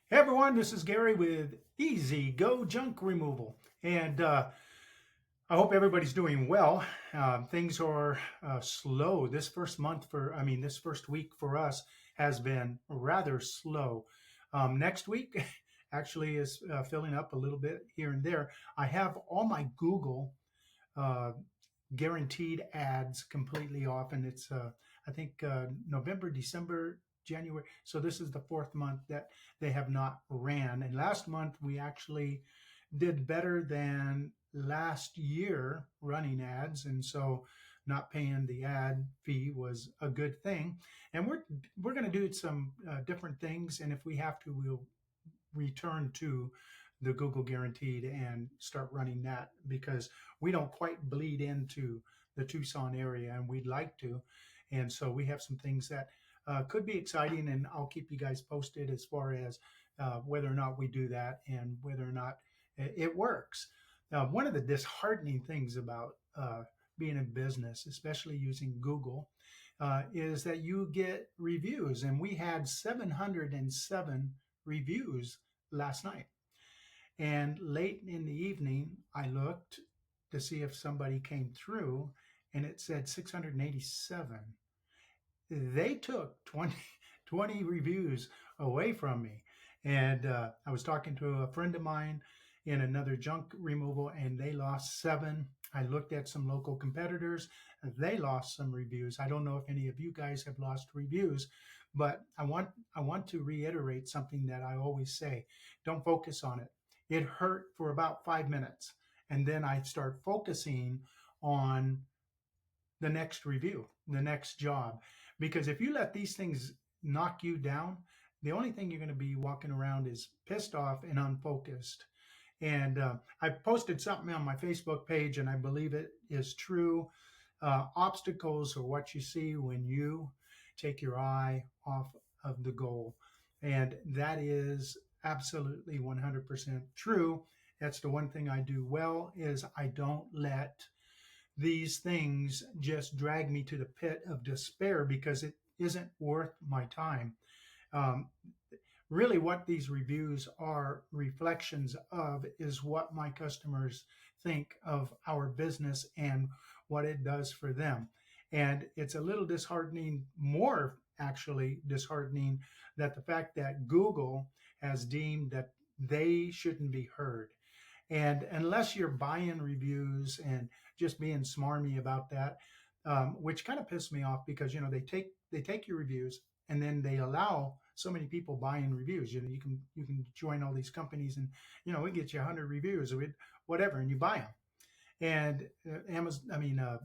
Hey everyone, this is Gary with Easy Go Junk Removal, and I hope everybody's doing well. Things are slow. This first month this first week for us has been rather slow. Next week actually is filling up a little bit here and there. I have all my Google uh, guaranteed ads completely off, and it's I think November, December, January. So this is the fourth month that they have not ran. And last month we actually did better than last year running ads, and so not paying the ad fee was a good thing. And we're going to do some different things, and if we have to, we'll return to the Google Guaranteed and start running that because we don't quite bleed into the Tucson area and we'd like to. And so we have some things that could be exciting, and I'll keep you guys posted as far as whether or not we do that and whether or not it works. One of the disheartening things about being in business, especially using Google, is that you get reviews, and we had 707 reviews last night. And late in the evening, I looked to see if somebody came through, and it said 687. They took 20 reviews away from me. And I was talking to a friend of mine in another junk removal, and they lost seven. I looked at some local competitors, and they lost some reviews. I don't know if any of you guys have lost reviews, but I want to reiterate something that I always say. Don't focus on it. It hurt for about 5 minutes, and then I start focusing on the next review, the next job. Because if you let these things knock you down, the only thing you're going to be walking around is pissed off and unfocused. And I posted something on my Facebook page, and I believe it is true. Obstacles are what you see when you take your eye off of the goal. And that is absolutely 100% true. That's the one thing I do well is I don't let these things just drag me to the pit of despair because it isn't worth my time. Um, Really, what these reviews are reflections of is what my customers think of our business and what it does for them. And it's a little disheartening, more actually disheartening, that the fact that Google has deemed that they shouldn't be heard. And unless you're buying reviews and just being smarmy about that, which kind of pissed me off because they take your reviews and then they allow so many people buying reviews. You can join all these companies and we get you 100 reviews or whatever, and you buy them. And Amazon,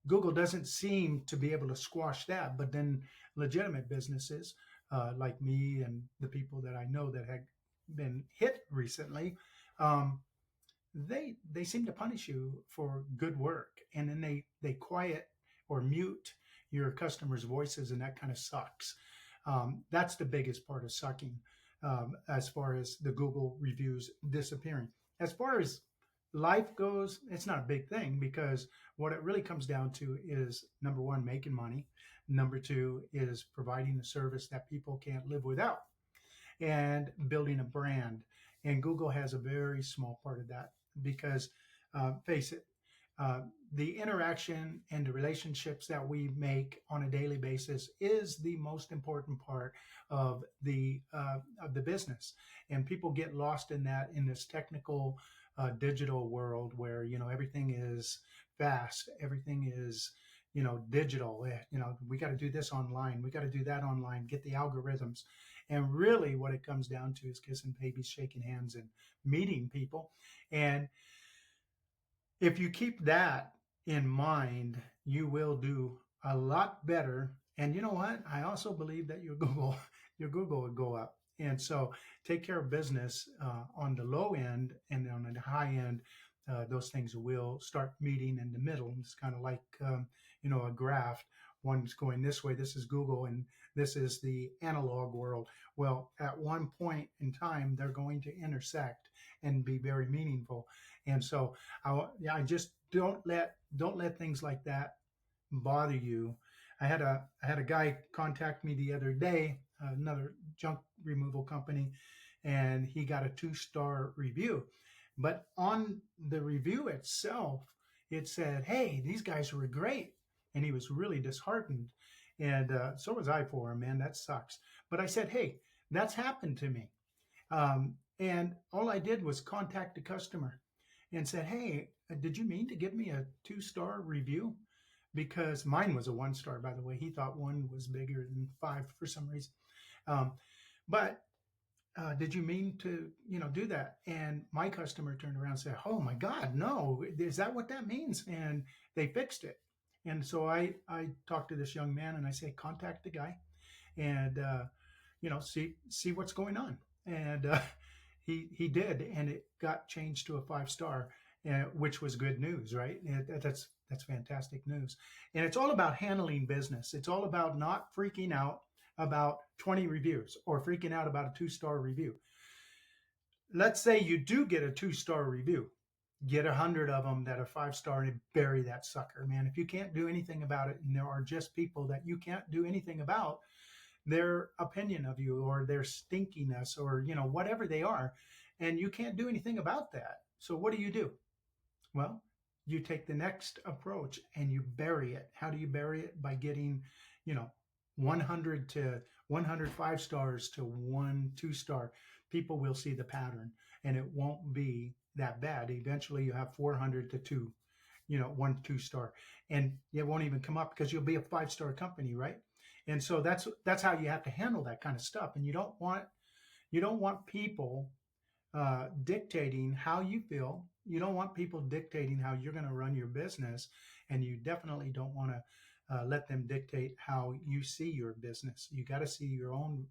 Google doesn't seem to be able to squash that. But then legitimate businesses like me and the people that I know that have been hit recently. Um, they seem to punish you for good work, and then they quiet or mute your customers' voices, and that kind of sucks. That's the biggest part of sucking, as far as the Google reviews disappearing. As far as life goes, it's not a big thing because what it really comes down to is number one, making money. Number two is providing a service that people can't live without, and building a brand. And Google has a very small part of that because, face it, uh, the interaction and the relationships that we make on a daily basis is the most important part of the business. And people get lost in that in this technical digital world where everything is fast, everything is digital. We got to do this online, we got to do that online, get the algorithms. And really what it comes down to is kissing babies, shaking hands, and meeting people. And if you keep that in mind, you will do a lot better. And you know what? I also believe that your Google, your Google would go up. And so take care of business on the low end, and on the high end, those things will start meeting in the middle. It's kind of like, a graph. One's going this way, this is Google, and this is the analog world. Well, at one point in time, they're going to intersect and be very meaningful. And so I just don't let things like that bother you. I had a guy contact me the other day, another junk removal company, and he got a 2-star review. But on the review itself, it said, "Hey, these guys were great," and he was really disheartened. And so was I for him, man. That sucks. But I said, "Hey, that's happened to me." And all I did was contact the customer and said, "Hey, did you mean to give me a 2-star review?" Because mine was a 1-star, by the way. He thought one was bigger than five for some reason. Um, but did you mean to, do that? And my customer turned around and said, "Oh my God, no, is that what that means?" And they fixed it. And so I talked to this young man and I said, "Contact the guy and, see what's going on." And he did, and it got changed to a 5-star, which was good news, right? That's fantastic news, and it's all about handling business. It's all about not freaking out about 20 reviews or freaking out about a 2-star review. Let's say you do get a 2-star review, get 100 of them that are 5-star and bury that sucker, man. If you can't do anything about it, and there are just people that you can't do anything about their opinion of you or their stinkiness or whatever they are, and you can't do anything about that, so what do? Well, you take the next approach and you bury it. How do you bury it? By getting, you know 100 to 105 stars to 1 2-star. People will see the pattern, and it won't be that bad. Eventually you have 400 to 2, 1 2-star, and it won't even come up because you'll be a 5-star company, right? And so that's how you have to handle that kind of stuff. And you don't want people dictating how you feel. You don't want people dictating how you're going to run your business, and you definitely don't want to let them dictate how you see your business. You got to see your own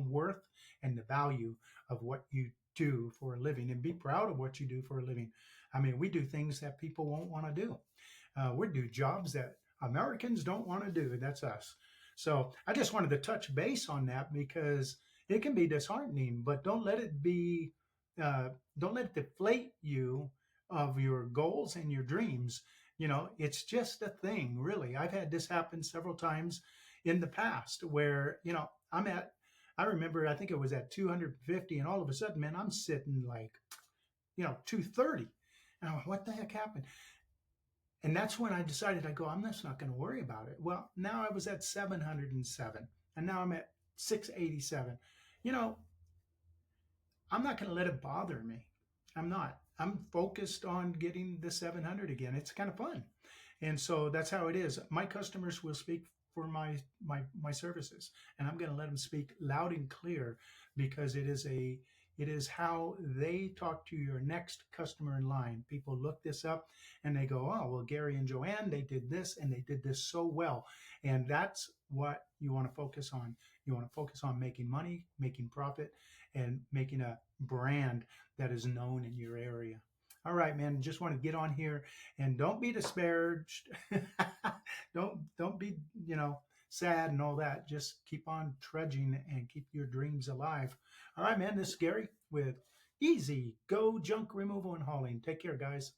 worth and the value of what you do for a living, and be proud of what you do for a living. I mean, we do things that people won't want to do. We do jobs that Americans don't want to do. That's us. So I just wanted to touch base on that because it can be disheartening, but don't let it deflate you of your goals and your dreams. It's just a thing, really. I've had this happen several times in the past where, I remember, I think it was at 250, and all of a sudden, man, I'm sitting like, 230. And I'm like, what the heck happened? And that's when I decided, I'm just not going to worry about it. Well, now I was at 707, and now I'm at 687. You know, I'm not going to let it bother me. I'm not. I'm focused on getting the 700 again. It's kind of fun. And so that's how it is. My customers will speak for my services, and I'm going to let them speak loud and clear because it is how they talk to your next customer in line. People look this up and they go, "Oh, well, Gary and Joanne, they did this and they did this so well." And that's what you want to focus on. You want to focus on making money, making profit, and making a brand that is known in your area. All right, man. Just want to get on here and don't be disparaged. Don't be, sad and all that. Just keep on trudging and keep your dreams alive. All right, man. This is Gary with Easy Go Junk Removal and Hauling. Take care, guys.